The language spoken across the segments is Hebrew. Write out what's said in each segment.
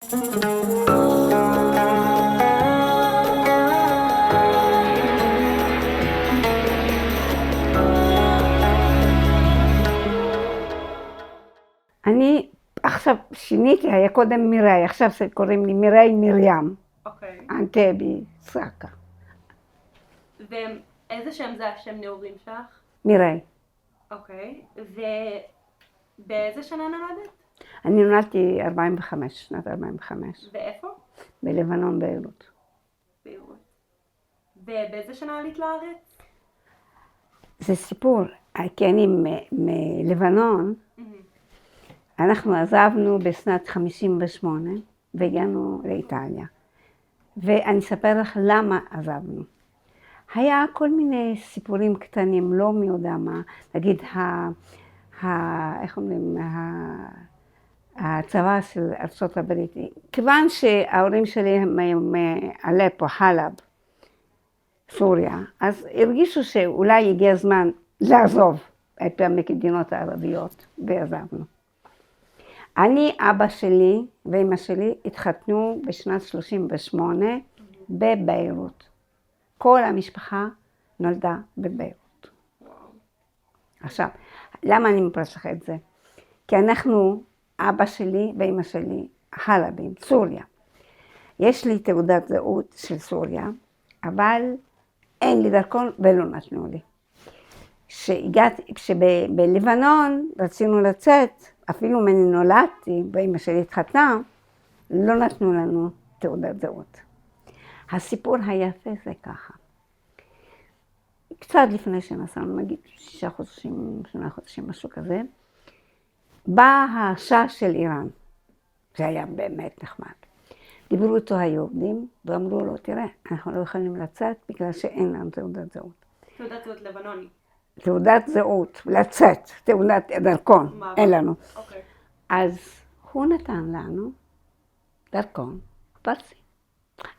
אני עכשיו שיניתי, היה קודם מיראי, עכשיו קוראים לי מיראי מרים. אוקיי. אנטבי, סרקה. ואיזה שם זה השם נעורים שלך? מיראי. אוקיי. ובאיזה שנה נולדת? אני נולדתי שנת 45. ואיפה? בלבנון, ביירות. ביירות. ובאיזה שנה עלית לארץ? זה סיפור, כי אני מלבנון, אנחנו עזבנו בשנת 58 והגענו לאיטליה. ואני אספר לך למה עזבנו. היה כל מיני סיפורים קטנים, לא מי יודע מה, נגיד, איך אומרים, הצבא של ארצות הברית. כיוון שההורים שלי הם מאלפו, חלב, סוריה, אז הרגישו שאולי הגיע הזמן לעזוב את המדינות הערביות, ועזבנו. אני, אבא שלי ואמא שלי התחתנו בשנת 38 בביירות. כל המשפחה נולדה בביירות. עכשיו, למה אני מפרש לך את זה? כי אנחנו, אבא שלי ואמא שלי, חלבים, סוריה. יש לי תעודת זהות של סוריה, אבל אין לי דרכון ולא נתנו לי. כשבלבנון רצינו לצאת, אפילו אם אני נולדתי ואמא שלי התחתנה, לא נתנו לנו תעודת זהות. הסיפור היפה זה ככה. קצת לפני שנסענו, נגיד 6 חודשים, 8 חודשים, משהו כזה, בא השאה של איראן, זה היה באמת נחמד. דיברו איתו היהודים ואמרו לו, תראה, אנחנו לא יכולים לצאת בגלל שאין לנו תעודת זהות. תעודת זהות לבנונית. תעודת זהות, לצאת, תעודת דרכון, אין לנו. אוקיי. אז הוא נתן לנו דרכון פרסי.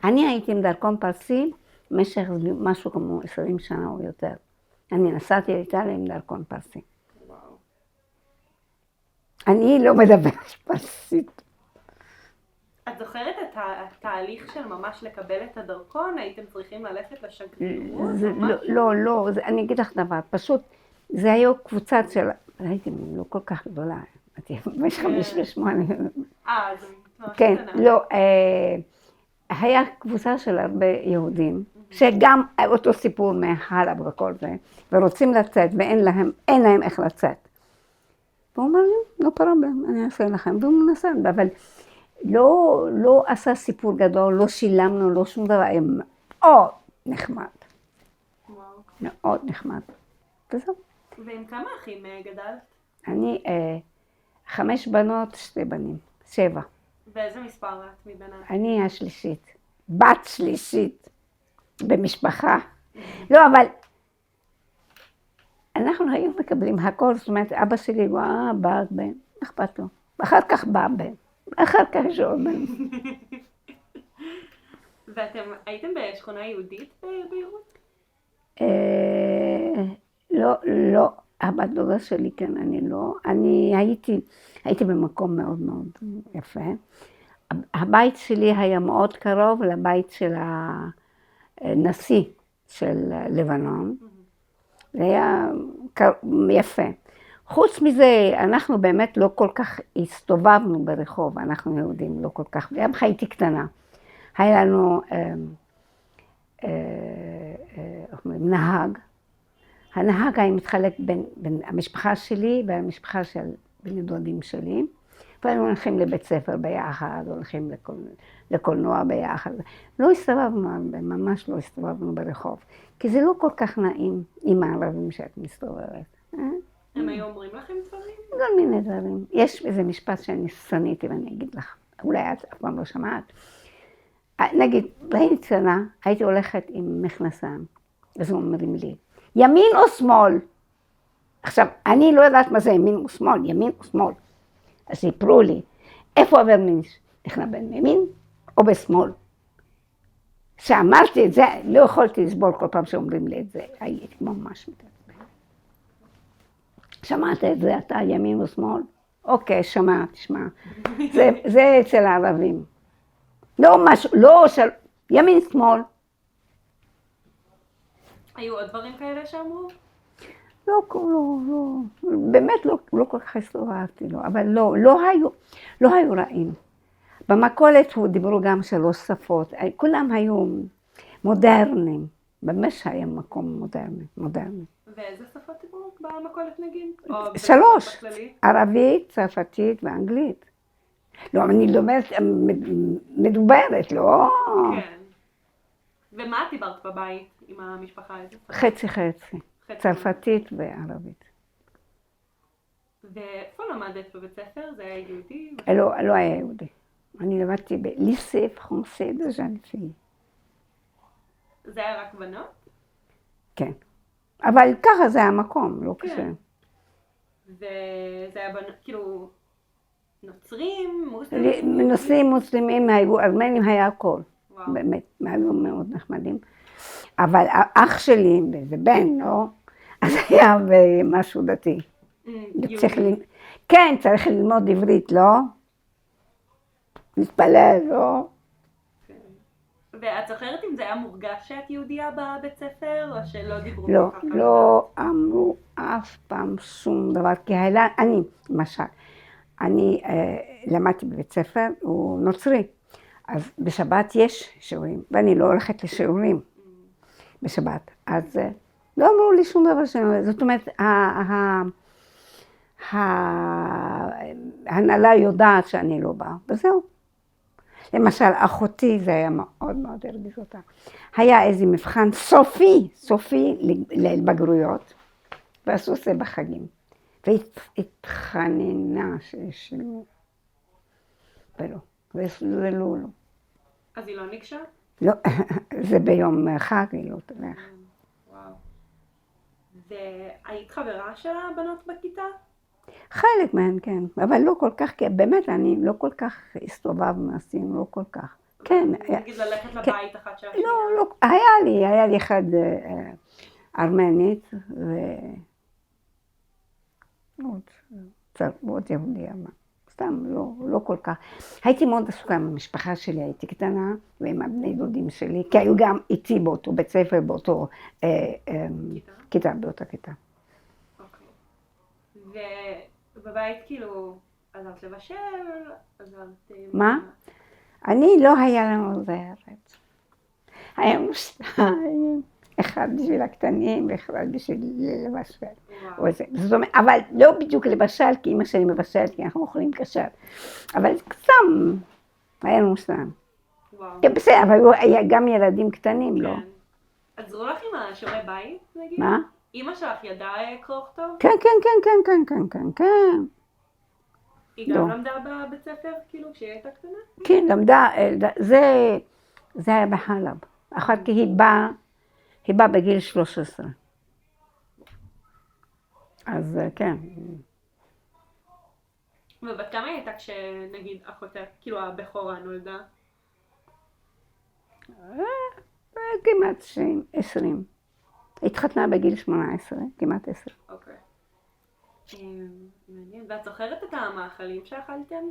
אני הייתי עם דרכון פרסי במשך משהו כמו 20 שנה או יותר. אני נסעתי לאיטליה עם דרכון פרסי. וואו. אני לא מדברת פרסית. את זוכרת את התהליך של ממש לקבל את הדרכון? הייתם צריכים ללכת לשגרירות? לא, אני אגיד לך דבר, פשוט זה היה קבוצה של, הייתי לא כל כך גדולה, הייתי 58. אז ממש כן, קטנה. לא, היה קבוצה של הרבה יהודים, שגם אותו סיפור מהלב וכל זה, ורוצים לצאת ואין להם איך לצאת. והוא אומר לי, לא פרובלם, אני אעשה לכם, והוא מנסה, אבל לא עשה סיפור גדול, לא שילמנו, לא שום דבר, היה מאוד נחמד. וואו. מאוד נחמד. וזהו. ועם כמה אחים גדלת? אני 5 בנות, 2 בנים, 7. ואיזה מספר את מביניהם? אני השלישית, בת שלישית במשפחה. לא, אבל אנחנו היום מקבלים הכל, זאת אומרת, אבא שלי הוא בא בן, אכפת לו. אחר כך בא בן, אחר כך יש עוד בן. ואתם הייתם בשכונה יהודית בביירות? לא, הבת דודה שלי, כן, אני לא. אני הייתי במקום מאוד מאוד יפה. הבית שלי היה מאוד קרוב לבית של הנשיא של לבנון. זה היה יפה. חוץ מזה, אנחנו באמת לא כל כך הסתובבנו ברחוב, אנחנו יהודים לא כל כך, גם הייתי קטנה. היה לנו נהג. הנהג היה מתחלק בין המשפחה שלי והמשפחה של בני דודים שלי, והיינו הולכים לבית ספר ביחד, הולכים לקולנוע ביחד. לא הסתובבנו, ממש לא הסתובבנו ברחוב, כי זה לא כל כך נעים עם הערבים שאת מסתובבת. הם היו אומרים לכם דברים? כל מיני דברים. יש איזה משפט שאני שונאתי ואני אגיד לך, אולי את אף פעם לא שמעת. נגיד, בהייתי קטנה, הייתי הולכת עם מכנסיים, אז הוא אומרים לי, ימין או שמאל? עכשיו, אני לא יודעת מה זה ימין או שמאל, ימין או שמאל. אז סיפרו לי, איפה הוורניש? נכנע בין ימין או בשמאל? כשאמרתי את זה, לא יכולתי לסבול כל פעם שאומרים לי את זה, הייתי ממש מתעצבנת. שמעת את זה, אתה ימין או שמאל? אוקיי, שמע, תשמע. זה אצל הערבים. לא משהו, לא, ימין שמאל. היו עוד דברים כאלה שאמרו? לא, באמת לא כל כך הסתובבתי לו, אבל לא היו רעים. במכולת דיברו גם 3 שפות, כולם היו מודרניים, באמת שהיה מקום מודרני. ואיזה שפות דיברו במכולת נגיד? 3, בכללי? ערבית, צרפתית ואנגלית. לא, אני לומדת מדוברת, לא? כן. ומה את דיברת בבית עם המשפחה? חצי, חצי. צרפתית וערבית. ואיפה למדת בבית ספר? זה היה יהודי? לא היה יהודי. אני למדתי בליסה פרנסה דה ז'אן פי. זה היה רק בנות? כן. אבל ככה זה המקום, לא קשה. וזה היה כאילו נוצרים, מוסלמים? נוצרים, מוסלמים, היו ארמנים, היה הכל. וואו. באמת, היו מאוד נחמדים. אבל אח שלי, זה בן, לא? אז היה משהו דתי. כן, צריך ללמוד עברית, לא? להתפלל, לא? ואת זוכרת אם זה היה מורגש שאת יהודייה בבית ספר, או שלא דיברו ככה? לא אמרו אף פעם שום דבר, כי אני, למשל, אני למדתי בבית ספר, הוא נוצרי, אז בשבת יש שיעורים, ואני לא הולכת לשיעורים בשבת, אז לא אמרו לי שום דבר, זאת אומרת, ההנהלה יודעת שאני לא באה, וזהו. למשל, אחותי, זה היה מאוד מאוד הרגיז אותה. היה איזה מבחן סופי לבגרויות, ועשו זה בחגים. והתחננה שישנו, ולא, זה לא. אז היא לא ניגשה? לא, זה ביום חג, היא לא תלך. וואו. והיית חברה של הבנות בכיתה? חלק מהן, כן, אבל לא כל כך, כי באמת אני לא כל כך הסתובבנו, עשינו, לא כל כך. כן. נגיד ללכת לבית אחת של השנייה? לא, היה לי אחד ארמנית, ועוד יהודיה, סתם, לא כל כך. הייתי מאוד עסוקה עם המשפחה שלי, הייתי קטנה, ועם הבני דודים שלי, כי היו גם איתי באותו בית ספר, באותו כיתה, באותה כיתה. ובבית כאילו, עזרת לבשל, עזרת... מה? אני לא היה לנו זהרת. היינו 2, אחד בשביל הקטנים ואחד בשביל לבשל. זאת אומרת, אבל לא בדיוק לבשל, כי אמא שלי מבשלת, כי אנחנו אוכלים כשר. אבל סתם, היינו 2. בסדר, אבל היה גם ילדים קטנים, לא? עזרו לך עם השיעורי בית, נגיד? מה? אמא שלך ידעה קרוא וכתוב? כן. היא גם למדה בבית ספר, כאילו, כשהיא הייתה קטנה? כן, למדה, זה היה בחלב. אחר כך היא באה בגיל 13. אז כן. ובת כמה היא הייתה כשנגיד אחותה, כאילו הבכורה נולדה? כמעט 20. התחתנה בגיל 18, כמעט 10. אוקיי. מעניין. ואת זוכרת את המאכלים שאכלתם?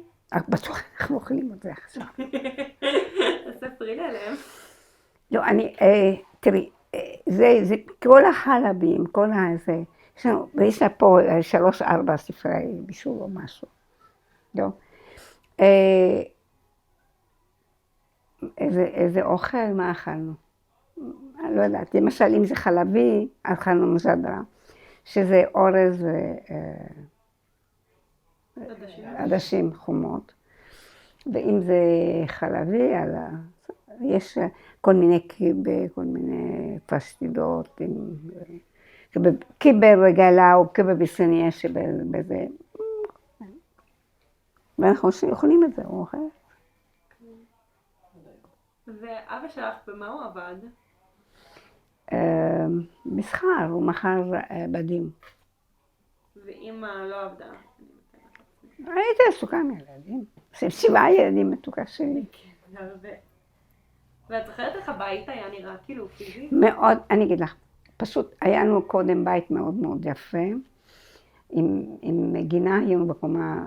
בטוח, אנחנו אוכלים את זה עכשיו. אז ספרי לי עליהם. לא, תראי, זה כל החלבים, כל הזה, ויש לה פה 3-4 ספרי בישול או משהו. לא? איזה אוכל, מה אכלנו? אני לא יודעת, למשל אם זה חלבי, אכלנו מז'דרה, שזה אורז ועדשים חומות, ואם זה חלבי, יש כל מיני כל מיני פסטידות, קיבר רגלה או קיבר בסניה שבזה, ואנחנו אוכלים את זה, הוא אוכל. ואבא שלך, במה הוא עבד? מסחר, הוא מכר בדים. ואמא לא עבדה? הייתי עסוקה עם ילדים. 7 ילדים מתוקה שלי. כן, הרבה. ואת זוכרת איך הבית היה נראה כאילו פיזי? מאוד, אני אגיד לך, פשוט היה לנו קודם בית מאוד מאוד יפה, עם גינה, היינו בקומה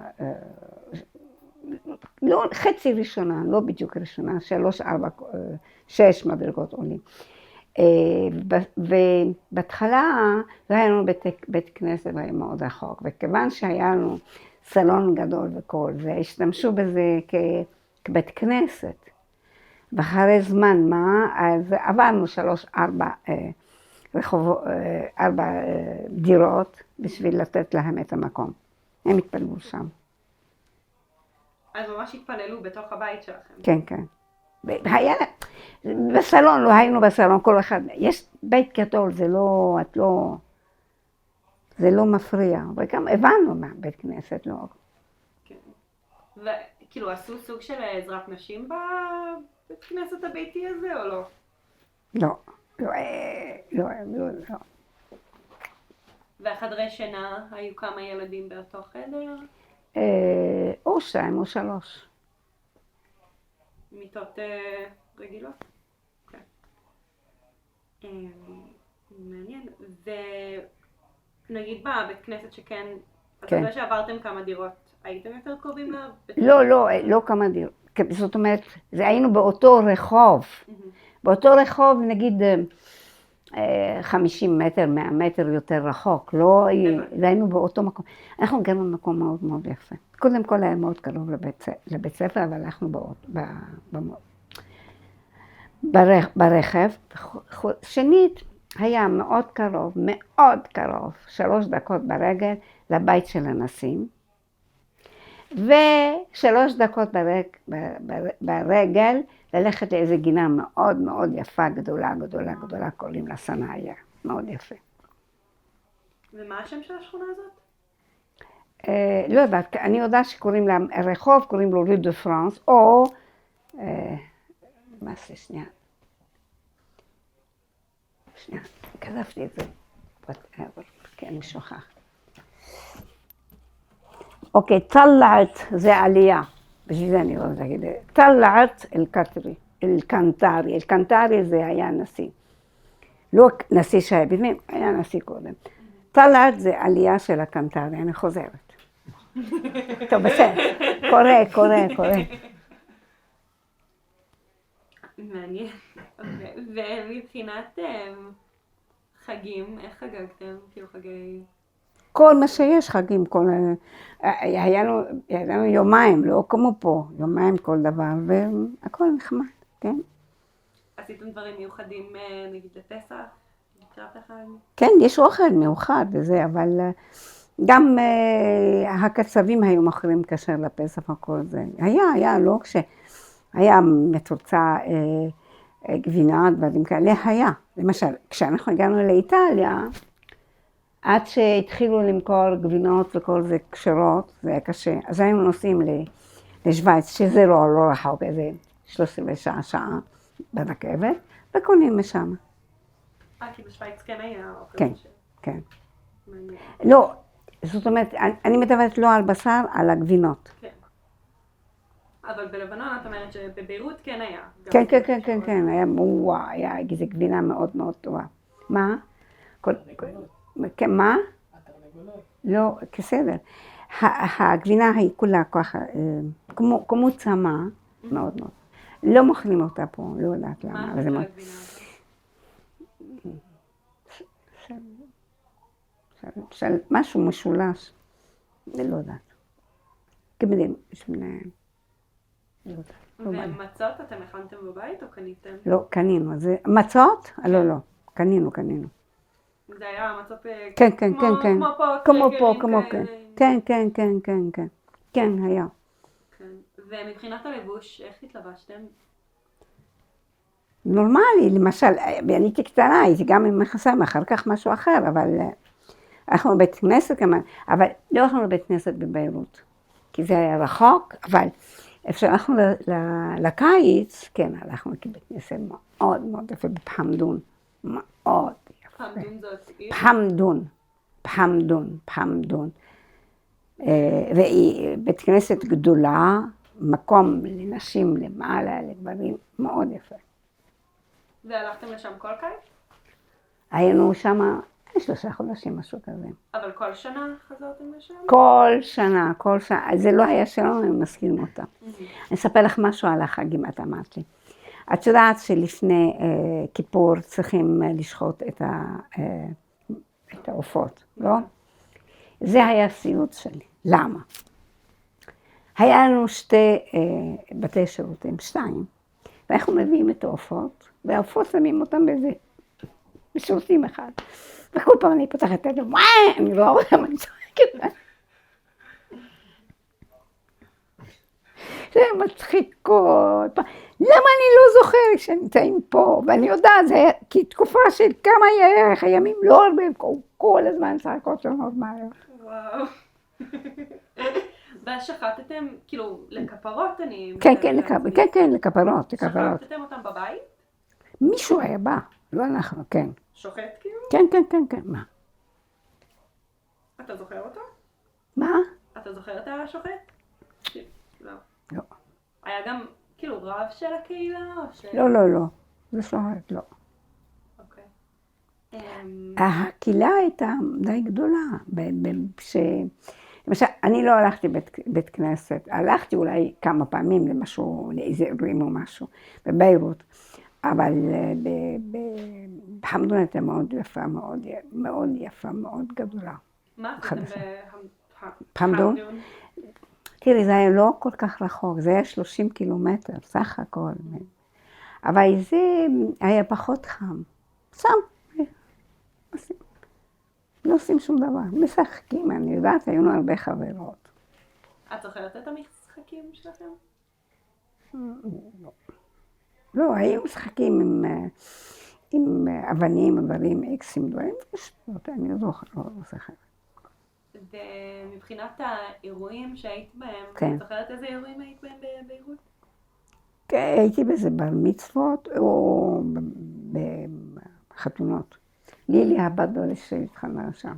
לא, חצי ראשונה, לא בדיוק ראשונה, 3, 4, 6 מדרגות עולים. ובהתחלה לא היה לנו בית כנסת, והיה מאוד רחוק, וכיוון שהיה לנו סלון גדול וכל זה, השתמשו בזה כבית כנסת. ואחרי זמן מה, אז עברנו 3, 4 דירות בשביל לתת להם את המקום. הם התפללו שם. אז ממש התפללו בתוך הבית שלכם. כן, כן. היה, בסלון, לא היינו בסלון, כל אחד, יש בית גדול, זה לא מפריע, וגם הבנו מה בית כנסת, לא. כן. וכאילו עשו סוג של עזרת נשים בבית כנסת הביתי הזה, או לא? לא. והחדרי שינה, היו כמה ילדים באותו חדר? או 2 או 3. מיטות רגילות? כן. מעניין. ונגיד בבית כנסת שכן, אתה יודע שעברתם כמה דירות, הייתם יותר קרובים לבית כנסת? לא כמה דירות. זאת אומרת, היינו באותו רחוב. באותו רחוב, נגיד 50 מטר, 100 מטר יותר רחוק. לא היינו באותו מקום. אנחנו גרנו במקום מאוד מאוד יפה. קודם כל היה מאוד קרוב לבית ספר, אבל אנחנו ברכב. שנית, היה מאוד קרוב, 3 דקות ברגל לבית של הנסים, ו3 דקות ברגל ללכת לאיזו גינה מאוד מאוד יפה, גדולה, קוראים לה סנאיה, מאוד יפה. ומה השם של השכונה הזאת? לא יודעת, אני יודעת שקוראים לה רחוב, קוראים לו רו דה פרנס, או, מה זה, שנייה, כתבתי את זה, כן, אני שוכח. אוקיי, טלעת זה עלייה, בשביל זה אני לא יודעת להגיד, טלעת אל-קנטרי זה היה נשיא. לא נשיא שהיה בפנים, היה נשיא קודם. טלעת זה עלייה של הקנטרי, אני חוזרת. טוב, בסדר, קורה. מעניין. ומבחינת חגים, איך חגגתם? כאילו חגי... כל מה שיש חגים, היה לנו יומיים, לא כמו פה, יומיים כל דבר, והכל נחמד, כן? עשיתם דברים מיוחדים נגיד לפסח? לקראת החג? כן, יש אוכל מיוחד וזה, אבל גם הקצבים היו מוכרים כשר לפסח וכל זה. היה, לא כשהיה מתוצא גבינה, דברים כאלה, היה. למשל, כשאנחנו הגענו לאיטליה, עד שהתחילו למכור גבינות וכל זה כשרות, זה היה קשה. אז היינו נוסעים לשוויץ, שזה לא רחוק, איזה 36 שעה ברכבת, וקונים משם. כי בשוויץ כן היה אוכל. כן. לא, זאת אומרת, אני מדברת לא על בשר, על הגבינות. כן. אבל בלבנון את אומרת שבביירות כן היה. כן, היה איזו גבינה מאוד מאוד טובה. מה? מה? לא, בסדר. הגבינה היא כולה ככה, כמו צמא, מאוד מאוד. לא מוכנים אותה פה, לא יודעת למה. מה זה הגבינה הזאת? משהו משולש, אני לא יודעת. כמדים, ומצות אתם הכנתם בבית או קניתם? לא, קנינו. מצות? לא, קנינו. זה היה מצות כן. כמו פה, כן, היה. ומבחינת הלבוש, איך התלבשתם? נורמלי, למשל, אני הייתי קטנה, הייתי גם עם מכנסיים, אחר כך משהו אחר, אבל הלכנו לבית כנסת כמובן, אבל לא הלכנו לבית כנסת בביירות, כי זה היה רחוק, אבל אפשר הלכנו לקיץ, כן, הלכנו לבית כנסת מאוד מאוד יפה בפחמדון, מאוד יפה. פחמדון זאת עיר? פחמדון. והיא בית כנסת גדולה, מקום לנשים למעלה, לגברים, מאוד יפה. והלכתם לשם כל קיץ? היינו שם, 3 חודשים, משהו כזה. אבל כל שנה חזרתם לשם? כל שנה. זה לא היה שלנו, אני מסכים אותה. אני אספר לך משהו על החגים, את אמרת לי. את יודעת שלפני כיפור צריכים לשחוט את העופות, לא? זה היה הסיוט שלי. למה? היה לנו 2 בתי שירותים, 2, ואנחנו מביאים את העופות, והעופות שמים אותם בשירותים אחד. וכל פעם אני פותחת את זה, אני לא רואה מה אני צוחקת. זה מצחיקות. למה אני לא זוכרת שנמצאים פה? ואני יודעת, זה כי תקופה של כמה ימים, לא הרבה, כל הזמן צחקות שונות מהר. וואו. ושחטתם, כאילו, לכפרות אני... כן, לכפרות. שחטתם אותם בבית? מישהו היה בא, לא אנחנו, כן. שוחט כאילו? כן, מה? אתה זוכר אותו? מה? אתה זוכר את השוחט? לא. לא. היה גם, כאילו, רב של הקהילה או ש... לא. זה שוחט, לא. אוקיי. הקהילה הייתה די גדולה, למשל, אני לא הלכתי בית כנסת, הלכתי אולי כמה פעמים למשהו, לאיזה אירועים או משהו, בביירות, אבל בחמדון הייתה מאוד יפה, מאוד גדולה. מה עשיתם בחמדון? תראי, זה היה לא כל כך רחוק, זה היה 30 קילומטר, סך הכל. אבל זה היה פחות חם. לא עושים שום דבר, משחקים, אני יודעת, היו לנו הרבה חברות. את זוכרת את המשחקים שלכם? לא, היו משחקים עם אבנים, דברים, אקסים, דברים, אני לא זוכרת. ומבחינת האירועים שהיית בהם, את זוכרת איזה אירועים היית בהם בביירות? הייתי בזה בר מצוות או בחתונות. לילי הבת דודה שלי התחתנה שם.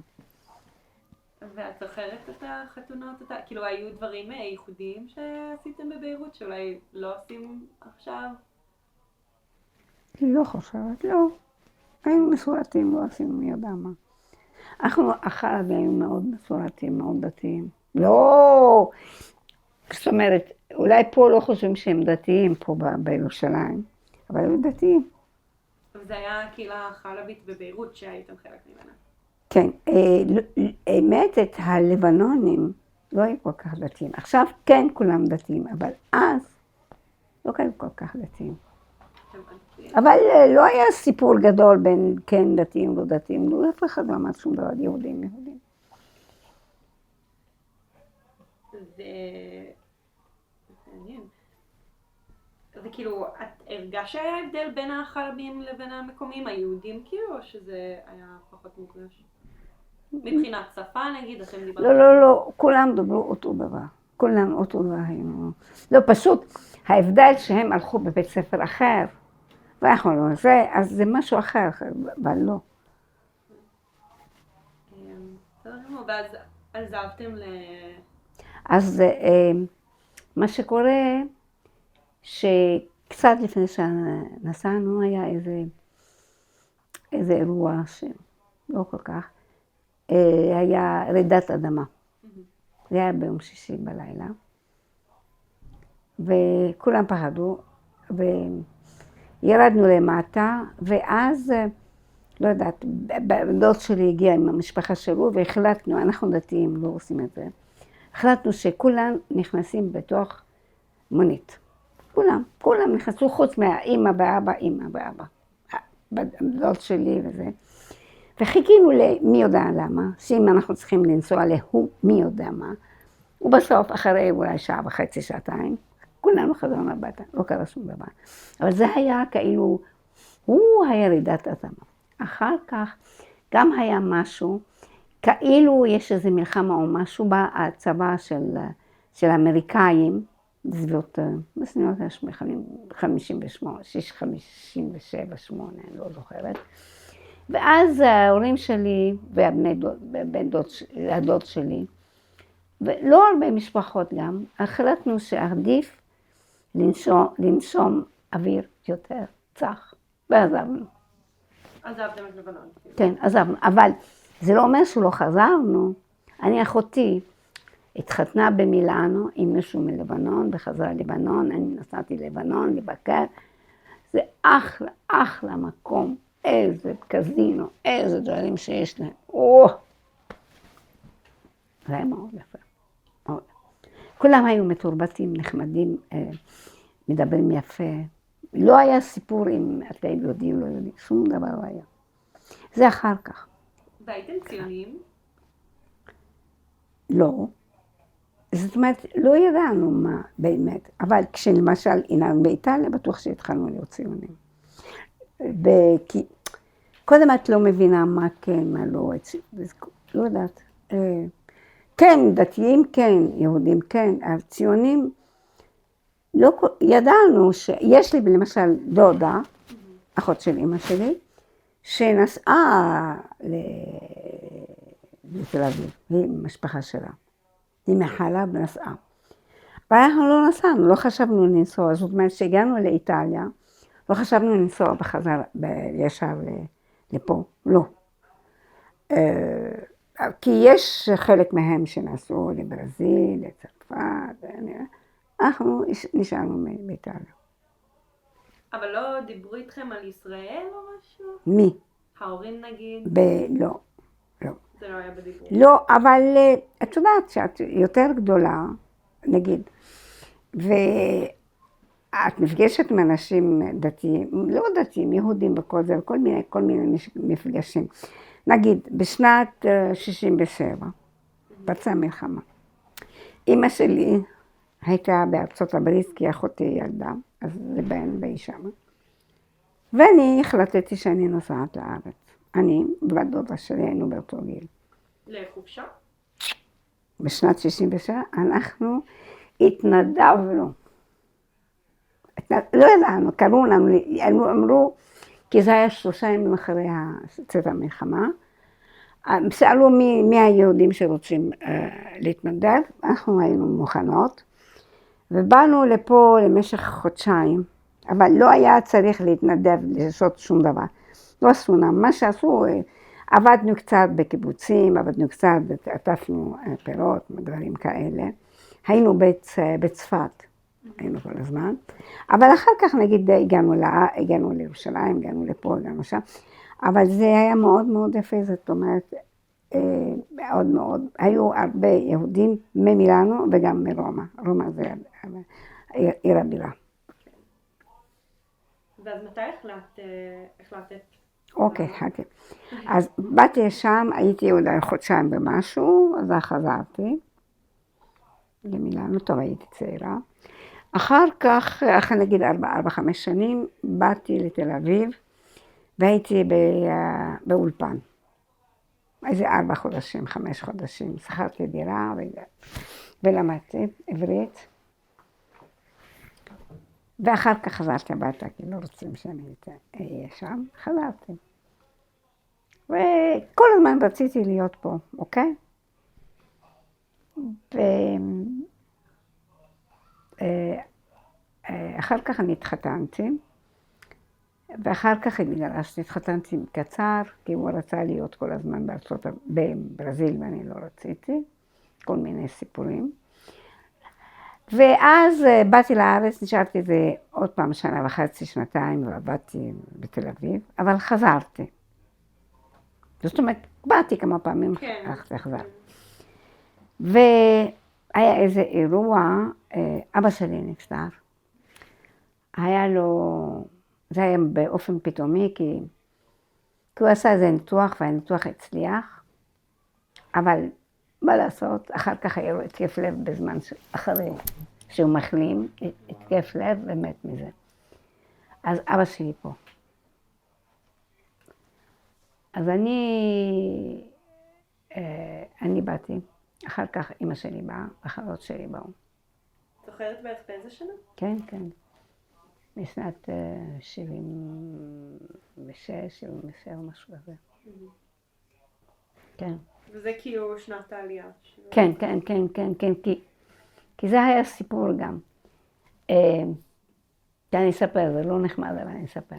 ואת זוכרת את החתונות? כאילו היו דברים ייחודיים שעשיתם בביירות שאולי לא עושים עכשיו? לא חושבת, לא. היינו מסורתיים, לא עשינו מי יודע מה. אנחנו אחר היינו מאוד מסורתיים, מאוד דתיים. לא! זאת אומרת, אולי פה לא חושבים שהם דתיים, פה בירושלים, אבל הם דתיים. וזה היה קהילה חלבית בביירות שהייתם חלק ממנה. כן, האמת את הלבנונים לא היו כל כך דתיים. עכשיו כן כולם דתיים, אבל אז לא היו כל כך דתיים. אבל לא היה סיפור גדול בין כן דתיים, לא דתיים, לא אף אחד לא אמר שום דבר, יהודים. זה מעניין. וכאילו, את הרגשת שהיה הבדל בין החלבים לבין המקומיים היהודים כאילו, או שזה היה פחות מוקדש? מבחינת שפה נגיד, אתם דיברתם? לא, כולם דברו אותו דבר. כולם אותו דבר היינו. לא, פשוט ההבדל שהם הלכו בבית ספר אחר, ואנחנו לא זה, אז זה משהו אחר, אבל לא. ואז עזבתם אז מה שקורה, שקצת לפני שנסענו היה איזה אירוע שלא כל כך, היה רעידת אדמה. זה היה ביום שישי בלילה, וכולם פחדו, וירדנו למטה, ואז, לא יודעת, דוד שלי הגיע עם המשפחה שלו, והחלטנו, אנחנו דתיים, לא עושים את זה, החלטנו שכולם נכנסים בתוך מונית. כולם נכנסו חוץ מהאמא ואבא, דוד שלי וזה. וחיכינו למי יודע למה, שאם אנחנו צריכים לנסוע להוא מי יודע מה, ובסוף אחרי אולי שעה וחצי, שעתיים, כולנו חזרנו הביתה, לא קרה שום דבר. אבל זה היה כאילו, הוא היה רעידת אדמה. אחר כך גם היה משהו, כאילו יש איזו מלחמה או משהו בצבא של האמריקאים, בסביבות 58, 57, 8, אני לא זוכרת. ואז ההורים שלי והדוד שלי, ולא הרבה משפחות גם, החלטנו שעדיף לנשום אוויר יותר צח, ועזבנו. עזבתם את לבנון. כן, עזבנו, אבל זה לא אומר שלא חזרנו. אני אחותי התחתנה במילאנו עם מישהו מלבנון, וחזרה ללבנון, אני נסעתי ללבנון לבקר. זה אחלה, אחלה מקום, איזה קזינו, איזה דברים שיש להם. זה היה מאוד יפה. מאוד. כולם היו מתורבתים, נחמדים, מדברים יפה. לא היה סיפור אם אתם יודעים, לא יודעים, שום דבר לא היה. זה אחר כך. והייתם ציונים? לא. זאת אומרת, לא ידענו מה באמת, אבל כשלמשל הנה באיטליה, בטוח שהתחלנו להיות ציונים. קודם את לא מבינה מה כן, מה לא, לא יודעת. כן, דתיים כן, יהודים כן, אבל ציונים, לא, ידענו שיש לי למשל דודה, אחות של אמא שלי, שנסעה לתל אביב, היא משפחה שלה. היא מחלב נסעה. ואנחנו לא נסענו, לא חשבנו לנסוע, זאת אומרת שהגענו לאיטליה, לא חשבנו לנסוע בחזר ישר לפה, לא. כי יש חלק מהם שנסעו לברזיל, לצרפת, אנחנו נשארנו באיטליה. אבל לא דיברו איתכם על ישראל או משהו? מי? ההורים נגיד? לא. זה לא היה בדיבור. לא, אבל את יודעת שאת יותר גדולה, נגיד, ואת נפגשת עם אנשים דתיים, לא דתיים, יהודים וכל זה, כל מיני מפגשים. נגיד, בשנת 67, פרצה מלחמה. אמא שלי הייתה בארצות הברית, כי אחותי ילדה, אז זה בן והיא שמה. ואני החלטתי שאני נוסעת לארץ. אני ובת דודה שלי היינו באותו גיל. לחופשה? בשנת 67 אנחנו התנדבנו. לא ידענו, קראו לנו, אמרו, כי זה היה 3 ימים אחרי צאת המלחמה, שאלו מי היהודים שרוצים להתנדב, אנחנו היינו מוכנות, ובאנו לפה למשך חודשיים, אבל לא היה צריך להתנדב, לעשות שום דבר. לא עשו לנו, מה שעשו, עבדנו קצת בקיבוצים, עבדנו קצת, עטפנו פירות, דברים כאלה. היינו בצפת, היינו כל הזמן. אבל אחר כך נגיד הגענו לירושלים, הגענו לפה, הגענו שם. אבל זה היה מאוד מאוד יפה, זאת אומרת, מאוד מאוד. היו הרבה יהודים ממילאנו וגם מרומא. רומא זה עיר הבירה. ואז מתי החלטת? אוקיי, חכה. אז באתי לשם, הייתי עוד חודשיים במשהו, אז חזרתי למילאנו, טוב, הייתי צעירה. אחר כך, אחרי נגיד 4-5 שנים, באתי לתל אביב, והייתי באולפן. איזה 4 חודשים, 5 חודשים, שכרתי דירה ולמדתי עברית. ואחר כך חזרתי הביתה, כי לא רוצים שאני אהיה שם, חזרתי. וכל הזמן רציתי להיות פה, אוקיי? ואחר כך אני התחתנתי, ואחר כך התחתנתי קצר, כי הוא רצה להיות כל הזמן בברזיל ואני לא רציתי, כל מיני סיפורים. ואז באתי לארץ, נשארתי זה עוד פעם 1.5 שנה, 2 ועבדתי בתל אביב, אבל חזרתי. זאת אומרת, באתי כמה פעמים, חזרתי. והיה איזה אירוע, אבא שלי נפטר. היה לו, זה היה באופן פתאומי, כי הוא עשה איזה ניתוח, והניתוח הצליח, אבל מה לעשות, אחר כך היה לו התקף לב בזמן אחרי שהוא מחלים, התקף לב ומת מזה. אז אבא שלי פה. אז אני באתי, אחר כך אמא שלי באה, אחרות שלי באו. זוכרת בערך באיזה שנה? כן, כן. משנת 76, 77, משהו כזה. כן. וזה כאילו שנת העלייה. כן, כן, כן, כן, כן, כי זה היה סיפור גם. אני אספר, זה לא נחמד, אבל אני אספר.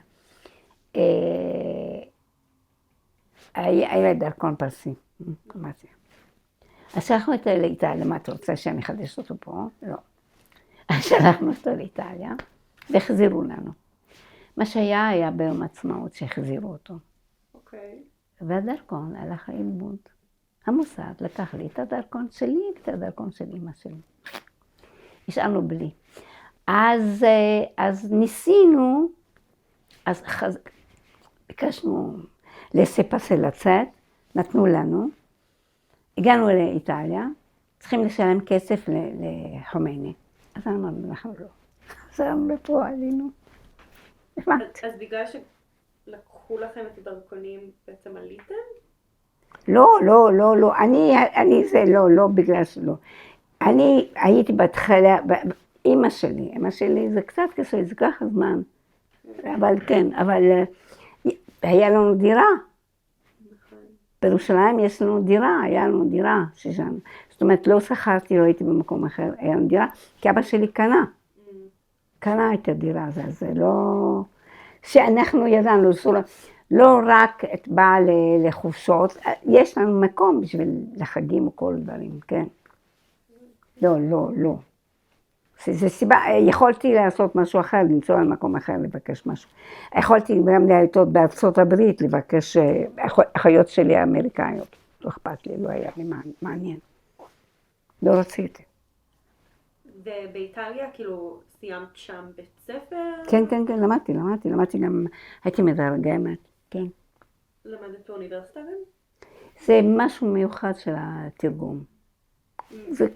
היה דרכון פרסי. אמרתי. אז שלחנו אותו לאיטליה, מה אתה רוצה שאני אחדש אותו פה? לא. אז שלחנו אותו לאיטליה, והחזירו לנו. מה היה ביום עצמאות שהחזירו אותו. אוקיי. והדרכון הלך לאיבוד. המוסד לקח לי את הדרכון שלי ואת הדרכון של אמא שלי. נשארנו בלי. אז ניסינו, ביקשנו לספסה לצאת, נתנו לנו, הגענו לאיטליה, צריכים לשלם כסף לחומייני. אז אמרנו, אנחנו לא. אז אמרנו לפה עלינו. אז בגלל שלקחו לכם את הדרכונים בעצם עליתם? לא, אני זה לא בגלל שלא. אני הייתי בהתחלה, אמא שלי זה קצת קשה, זה ככה זמן. אבל כן, אבל היה לנו דירה. בירושלים יש לנו דירה, היה לנו דירה ששם. זאת אומרת, לא שכרתי, לא הייתי במקום אחר, היה לנו דירה, כי אבא שלי קנה את הדירה הזו, זה לא... שאנחנו ידענו, לא רק את באה לחופשות, יש לנו מקום בשביל לחגים וכל דברים, כן. לא. זה סיבה, יכולתי לעשות משהו אחר, למצוא על מקום אחר, לבקש משהו. יכולתי גם להיטות בארצות הברית, לבקש אחיות שלי האמריקאיות. לא אכפת לי, לא היה לי מעניין. לא רציתי. ובאיטליה, כאילו, סיימת שם בית ספר? כן, למדתי גם, הייתי מדרגמת, כן. למדת באוניברסיטה גם? זה משהו מיוחד של התרגום. זה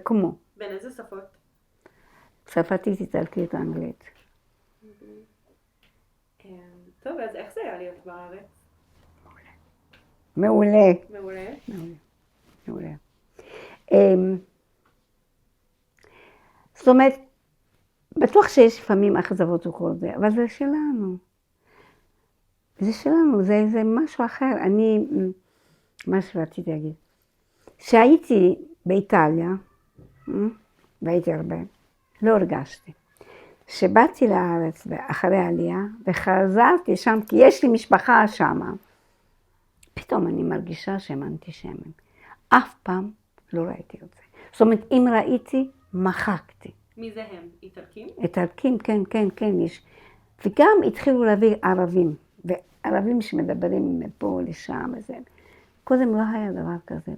כמו. בין איזה שפות? צרפתית, איטלקית, אנגלית. טוב, אז איך זה היה להיות בארץ? מעולה. זאת אומרת, בטוח שיש לפעמים אכזבות וכל זה, אבל זה שלנו. זה משהו אחר. מה שרציתי להגיד. כשהייתי באיטליה, והייתי הרבה, לא הרגשתי. כשבאתי לארץ אחרי העלייה, וחזרתי שם, כי יש לי משפחה שם, פתאום אני מרגישה שהם אנטישמים. אף פעם לא ראיתי את זה. זאת אומרת, אם ראיתי, מחקתי. מי זה הם? איטלקים? איטלקים, כן, יש. וגם התחילו להביא ערבים, וערבים שמדברים מפה לשם וזה. קודם לא היה דבר כזה.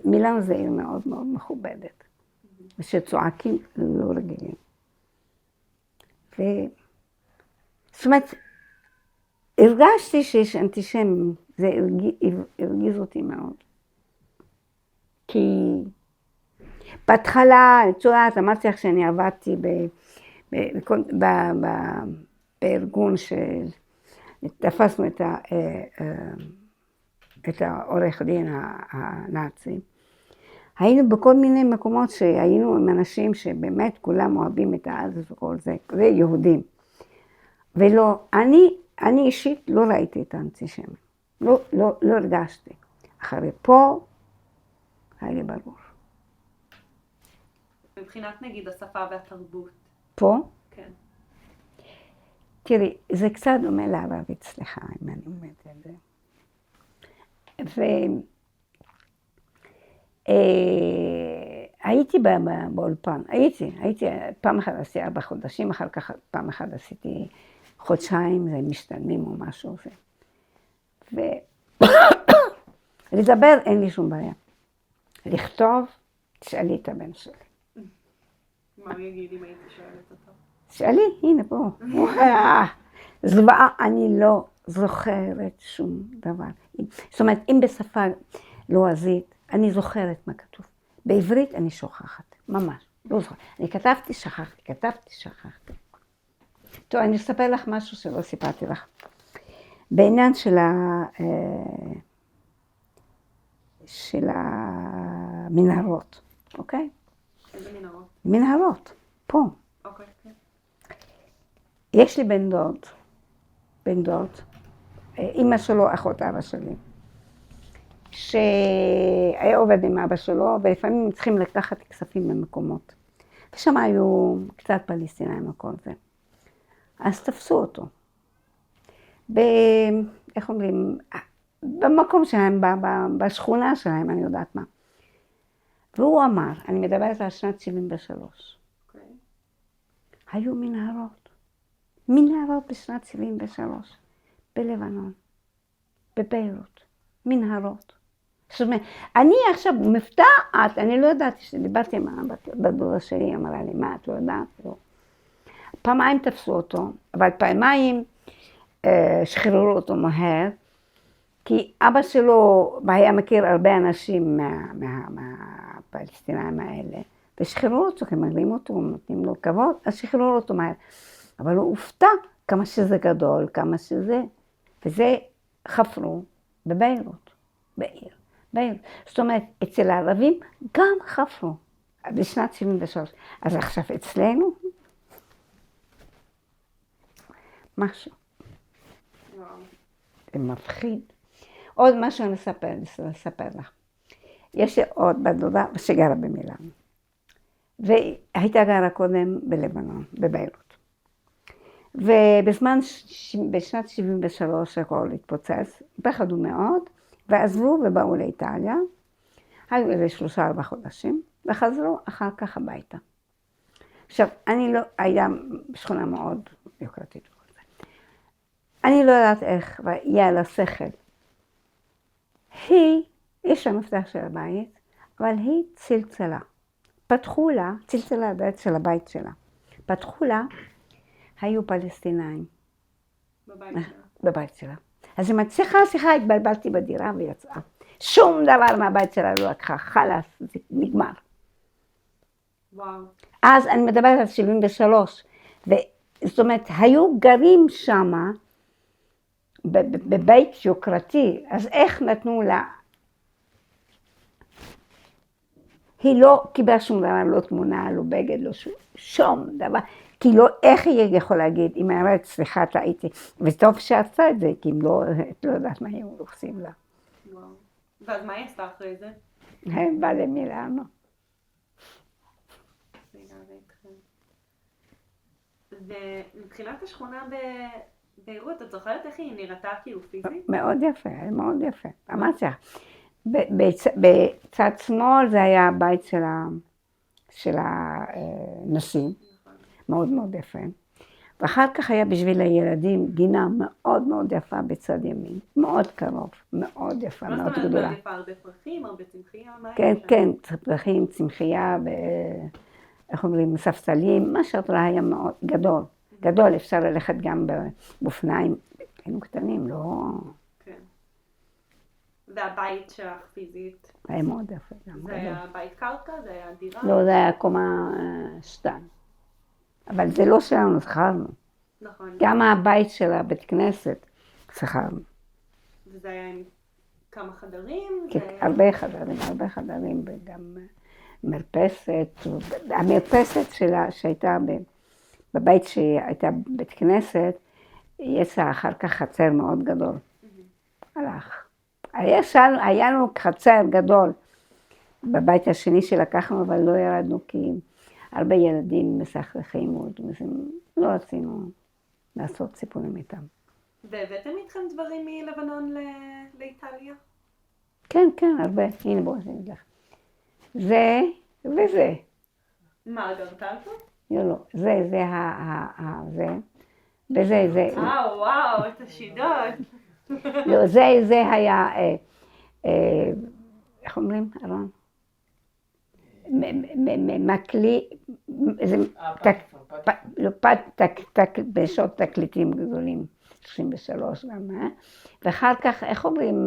מילאנו זה עיר מאוד מאוד מכובדת. ושצועקים לא רגילים. זאת אומרת, הרגשתי שיש אנטישמים, זה הרגיז אותי מאוד. כי בהתחלה, אמרתי לך שאני עבדתי בארגון שתפסנו את העורך דין הנאצי. היינו בכל מיני מקומות שהיינו עם אנשים שבאמת כולם אוהבים את הארץ וכל זה, זה יהודים. ולא, אני אישית לא ראיתי את האנטישמים, לא הרגשתי. אחרי פה, היה לי ברור. מבחינת נגיד השפה והתרבות. פה? כן. תראי, זה קצת דומה לערבית, סליחה, אם אני אומרת את זה. הייתי באולפן, הייתי פעם אחת עשיתי 4 חודשים, אחר כך פעם אחת עשיתי חודשיים, זה משתלמים או משהו. ולדבר אין לי שום בעיה. לכתוב, תשאלי את הבן שלי. מה הוא יגיד אם הייתי שואלת אותו? תשאלי, הנה פה. זוועה, אני לא זוכרת שום דבר. זאת אומרת, אם בשפה לועזית, אני זוכרת מה כתוב. בעברית אני שוכחת, ממש, לא זוכרת. אני כתבתי, שכחתי. טוב, אני אספר לך משהו שלא סיפרתי לך. בעניין של המנהרות, אוקיי? איזה מנהרות? מנהרות, פה. אוקיי, כן. יש לי בן דוד, אמא שלו, אחות אבא שלי, שהיה עובד עם אבא שלו, ולפעמים צריכים לקחת כספים במקומות. ושם היו קצת פלסטינאים וכל זה. אז תפסו אותו. איך אומרים, במקום שלהם, בשכונה שלהם, אני יודעת מה. והוא אמר, אני מדברת על שנת 73, היו מנהרות בשנת 73, בלבנון, בביירות, מנהרות. זאת אומרת, אני עכשיו מפתעת, אני לא ידעתי, שדיברתי עם בדודה שלי, אמרה לי, מה, את לא יודעת? לא. פעמיים תפסו אותו, אבל פעמיים שחררו אותו מהר, כי אבא שלו היה מכיר הרבה אנשים מהפלסטינאים האלה, ושחררו אותו, כי מגלים אותו, נותנים לו כבוד, אז שחררו אותו מהר. אבל הוא הופתע כמה שזה גדול, כמה שזה, וזה חפרו בביירות, בעיר. זאת אומרת, אצל הערבים גם חפרו, בשנת 73. אז עכשיו אצלנו, משהו. זה מפחיד. עוד משהו אני אספר לך. יש לי עוד בת דודה שגרה במילאנו. והייתה גרה קודם בלבנון, בביירות. בשנת 73 הכל התפוצץ, פחדו מאוד, ועזבו ובאו לאיטליה. היו איזה 3-4 חודשים, וחזרו אחר כך הביתה. עכשיו, אני לא, היה בשכונה מאוד יוקרתית. אני לא יודעת איך, והיה לה שכל. יש לה מפתח של הבית, אבל היא צלצלה. פתחו לה, צלצלה של הבית שלה. פתחו לה, היו פלסטינאים. בבית שלה. אז היא אמרת, שיחה, התבלבלתי בדירה ויצאה. שום דבר מהבית שלה לא לקחה, חלאס, זה נגמר. וואו. אז אני מדברת על 73, זאת אומרת, היו גרים שמה, בבית יוקרתי, אז איך נתנו לה? היא לא קיבלה שום דבר, לא תמונה, לא בגד, לא שום דבר. כי לא, איך היא יכולה להגיד, אם היא אומרת, סליחה, טעיתי, וטוב שעשה את זה, כי אם לא, את לא יודעת מה היו עושים לה. וואו. ואז מה היא עשתה אחרי זה? הם בא למילאנו. ומבחינת השכונה בביירות, את זוכרת איך היא נראתה כאילו פיזית? מאוד יפה, מאוד יפה. אמרתי לך, בצד שמאל זה היה הבית של הנשיא, מאוד מאוד יפה. ואחר כך היה בשביל הילדים גינה מאוד מאוד יפה בצד ימין, מאוד קרוב, מאוד יפה, מאוד גדולה. מה זאת אומרת מאוד יפה? הרבה פרחים, הרבה צמחייה? כן, כן, פרחים, צמחייה, איך אומרים, ספסלים, מה שאת רואה היה מאוד גדול. גדול, אפשר ללכת גם באופניים, היינו קטנים, לא... כן. והבית שלך פיזית? היה מאוד יפה גם. זה היה בית קרקע? זה היה דירה? לא, זה היה קומה 2. אבל זה לא שלנו, שכרנו. נכון. גם הבית של הבית כנסת, שכרנו. וזה היה עם כמה חדרים? כן, הרבה חדרים, וגם מרפסת. המרפסת שלה, שהייתה בבית שהייתה בית כנסת, יצא אחר כך חצר מאוד גדול. הלך. היה לנו חצר גדול בבית השני שלקחנו, אבל לא ירדנו כי הרבה ילדים מסכסכים, לא רצינו לעשות סיפורים איתם. והבאתם איתכם דברים מלבנון לאיטליה? כן, כן, הרבה. הנה בואו נגיד לך. זה וזה. מה, גרטלת? לא, זה, וזה. וואו, את השידות. לא, זה היה, איך אומרים, ארון? מקלי, זה בשעות תקליטים גדולים, 23 גם, ואחר כך, איך אומרים,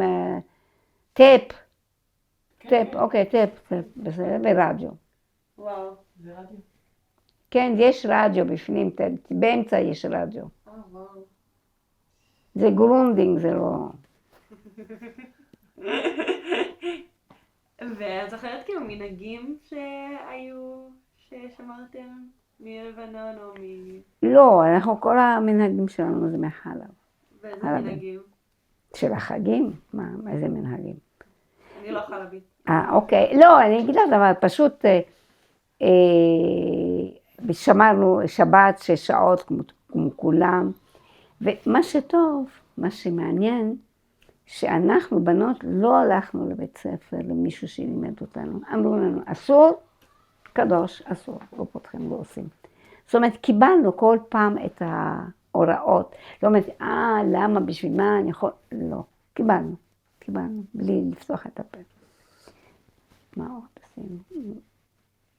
טאפ, אוקיי, טאפ, בסדר, ורדיו. וואו. זה רדיו? כן, יש רדיו בפנים, באמצע יש רדיו. וואו. זה גרונדינג, זה לא... ואת זוכרת כאילו מנהגים ששמרתם מלבנון או לא, כל המנהגים שלנו זה מחלב. ואיזה מנהגים? של החגים? מה, איזה מנהגים? אני לא חלבית. אוקיי. לא, אני אגיד לך דבר, פשוט שמרנו שבת 6 שעות כמו כולם, ומה שטוב, מה שמעניין, שאנחנו בנות לא הלכנו לבית ספר למישהו שלימד אותנו. אמרו לנו, אסור, קדוש, אסור, לא פותחים, לא עושים. זאת אומרת, קיבלנו כל פעם את ההוראות. לא אומרת, למה, בשביל מה אני יכול... לא, קיבלנו, בלי לפתוח את הפה. מה עוד עושים?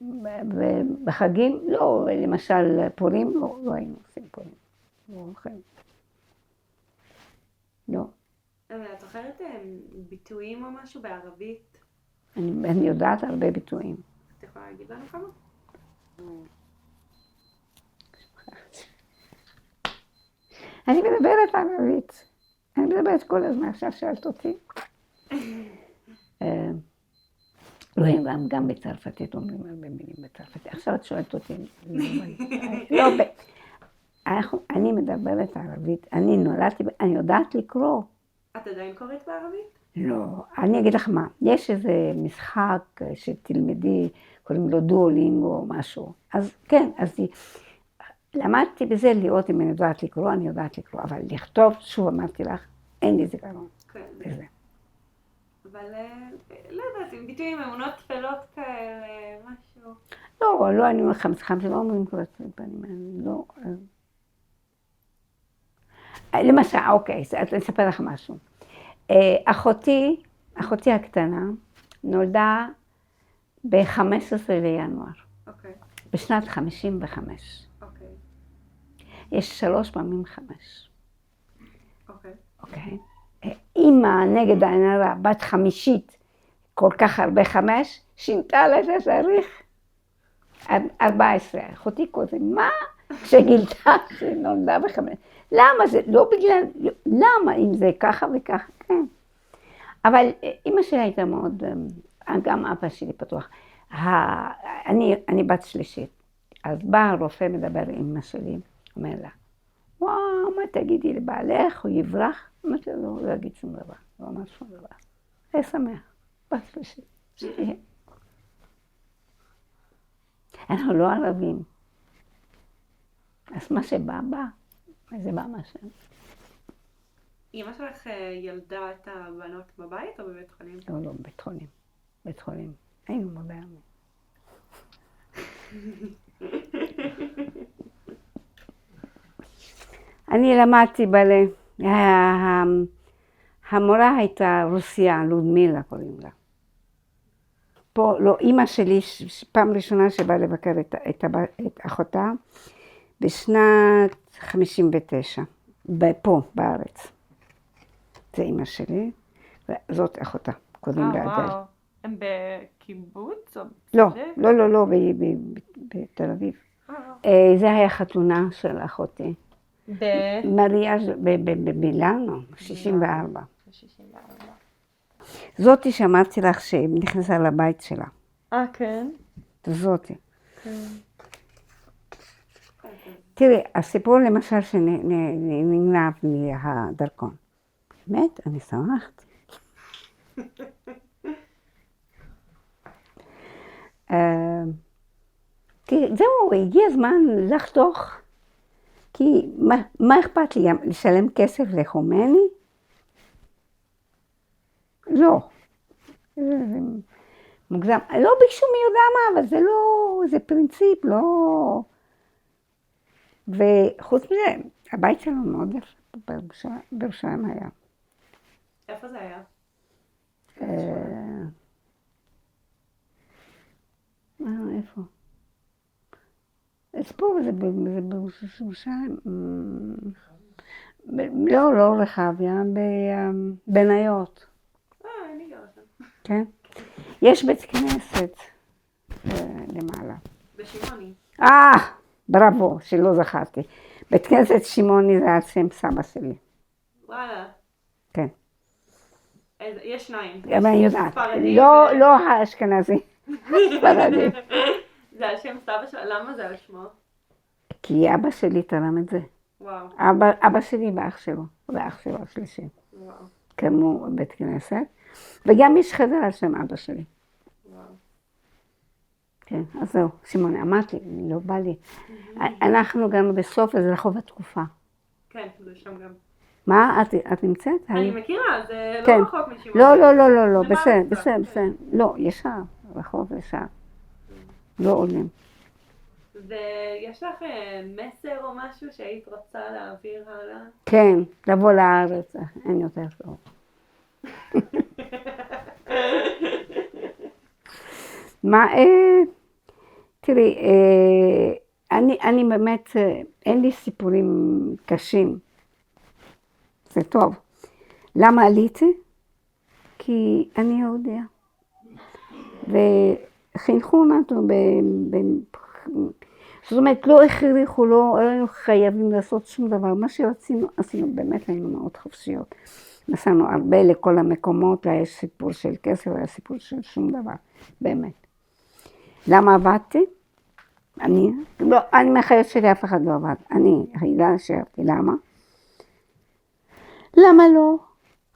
ובחגים, לא, למשל פורים, לא היינו עושים פורים. לא אוכל. לא. את זוכרת ביטויים או משהו בערבית? אני יודעת הרבה ביטויים. את יכולה להגיד לנו כמה? אני מדברת ערבית. אני מדברת כל הזמן, עכשיו שאלת אותי. לא, גם בצרפתית אומרים הרבה מילים בצרפתית. עכשיו את שואלת אותי. לא, אני מדברת ערבית. אני נולדתי, אני יודעת לקרוא. את עדיין קוראת בערבית? לא, אני אגיד לך מה. יש איזה משחק שתלמדי, קוראים לו דואלינגו או משהו. אז כן, אז למדתי בזה לראות אם אני יודעת לקרוא, אני יודעת לקרוא. אבל לכתוב, שוב אמרתי לך, אין לי זיכרון. כן. בזה. אבל לא יודעת, עם ביטויים, אמונות תפלות כאלה, משהו. לא, אני אומרת לך, משחק שלא אומרים כל הפנים, אני לא... למשל, אוקיי, אני אספר לך משהו. אחותי הקטנה נולדה ב-15 לינואר, אוקיי. בשנת 55. אוקיי. יש 3 פעמים 5. אוקיי. אוקיי? אמא נגד הענרה, בת 50, כל כך הרבה 5, שינתה לה את התאריך 14. אחותי כותבת, מה? כשגילתה שנולדה ב5. למה זה? לא בגלל, למה אם זה ככה וככה? כן. אבל אמא שלי הייתה מאוד, גם אבא שלי פתוח. אני בת שלישית. אז בא הרופא מדבר עם אמא שלי, אומר לה, וואו, מה תגידי לבעלך, הוא יברח? אמרתי לו, לא יגיד שום דבר, לא אמר שום דבר. היה שמח, בת שלישית. אנחנו לא ערבים. אז מה שבא, בא. זה בא מה שם. אמא שלך ילדה את הבנות בבית או בבית חולים? לא, בית חולים. בית חולים. היינו מודרניים. אני למדתי בלה. המורה הייתה רוסיה, לודמילה קוראים לה. פה, לא, אמא שלי, פעם ראשונה שבאה לבקר את אחותה, בשנת 59, פה בארץ. זה אמא שלי, וזאת אחותה, קודם בעדל. וואו, הם בקיבוץ או לא, בשדה? לא, בתל אביב. זה היה חתונה של אחותי. מריה, במילאנו, 64. זאתי שאמרתי לך שנכנסה לבית שלה. כן. זאתי. תראי, הסיפור למשל שנגנב מהדרכון. באמת, אני שמחת. זהו, הגיע הזמן לחתוך. כי מה אכפת לי? לשלם כסף לחומני? לא. מוגזם. לא ביקשו מי יודע מה, אבל זה לא, זה פרינציפ, לא... וחוץ מזה, הבית שלנו מאוד יפה, בירושלים היה. איפה זה היה? איפה? אז פה זה בירושלים. לא רחביה, בניות. אני גרה שם. כן? יש בית כנסת למעלה. בשמעוני. בראבו, שלא זכרתי. בית כנסת שמעוני זה על שם סבא שלי. וואלה. כן. יש 2. אני יודעת. לא האשכנזי. ספרדי. זה על שם סבא שלה? למה זה על שמו? כי אבא שלי תרם את זה. וואו. אבא שלי ואח שלו השלישי. וואו. קמו בית כנסת. וגם יש חדר על שם אבא שלי. וואו. כן, אז זהו, שמעוני, אמרתי, לא בא לי. אנחנו גרנו בסוף, אז רחוב התקופה. כן, זה שם גם. מה, את נמצאת? אני מכירה, זה כן. לא רחוק משמעון. לא, למעלה בסדר, קצת, בסדר. לא, ישר, רחוב ישר. לא עולים. ויש לך מסר או משהו שהיית רוצה להעביר הלאה? כן, לבוא לארץ, אין יותר טוב. מה, תראי, אני באמת, אין לי סיפורים קשים. זה טוב. למה עליתי? כי אני יהודיה. וחינכו אותנו זאת אומרת, לא הכריחו, לא היינו חייבים לעשות שום דבר. מה שרצינו, עשינו, באמת היינו מאוד חופשיות. נסענו הרבה לכל המקומות, לא היה סיפור של כסף, לא היה סיפור של שום דבר, באמת. למה עבדתי? אני מהחיות שלי אף אחד לא עבד. אני הילה שאלתי, למה? למה לא?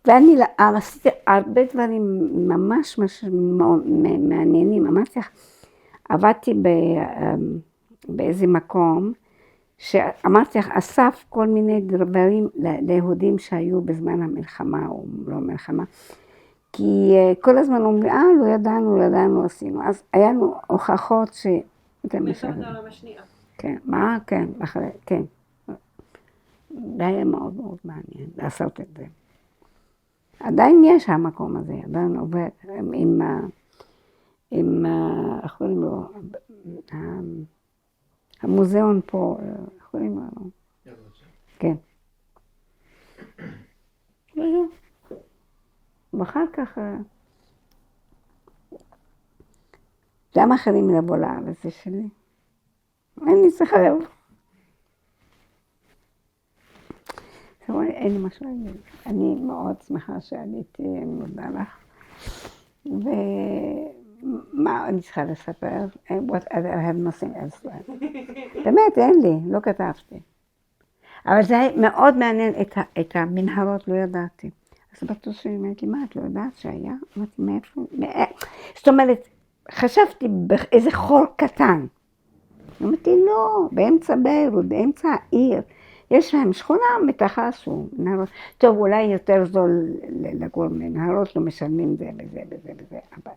ואני עשיתי הרבה דברים ממש מעניינים. אמרתי לך, עבדתי באיזה מקום, שאמרתי לך, אסף כל מיני דברים ליהודים שהיו בזמן המלחמה, או לא מלחמה, כי כל הזמן אומרים, לא ידענו, עשינו. אז היה לנו הוכחות ש... מלחמת העולם השנייה. כן, כן, אחרי, כן. זה היה מאוד מאוד מעניין לעשות את זה. עדיין יש המקום הזה, עדיין עובד עם, איך קוראים לו, המוזיאון פה, איך קוראים לו? כן. ואחר כך, למה אחרים לבוא לארץ זה שלי? אני צריכה לבוא. אין לי משהו להגיד. אני מאוד שמחה שעליתי, אני מודה לך. ומה אני צריכה לספר? What other, I have nothing else. באמת, אין לי, לא כתבתי. אבל זה היה מאוד מעניין, את המנהרות לא ידעתי. אז בטוח שהיא אומרת לי, מה, את לא יודעת שהיה? אמרתי, מאיפה? זאת אומרת, חשבתי באיזה חור קטן. אמרתי, לא, באמצע ביירות, באמצע העיר. יש להם שכונה מתחת נהרות. טוב, אולי יותר זול לגור מנהרות, לא משלמים זה וזה וזה וזה, אבל...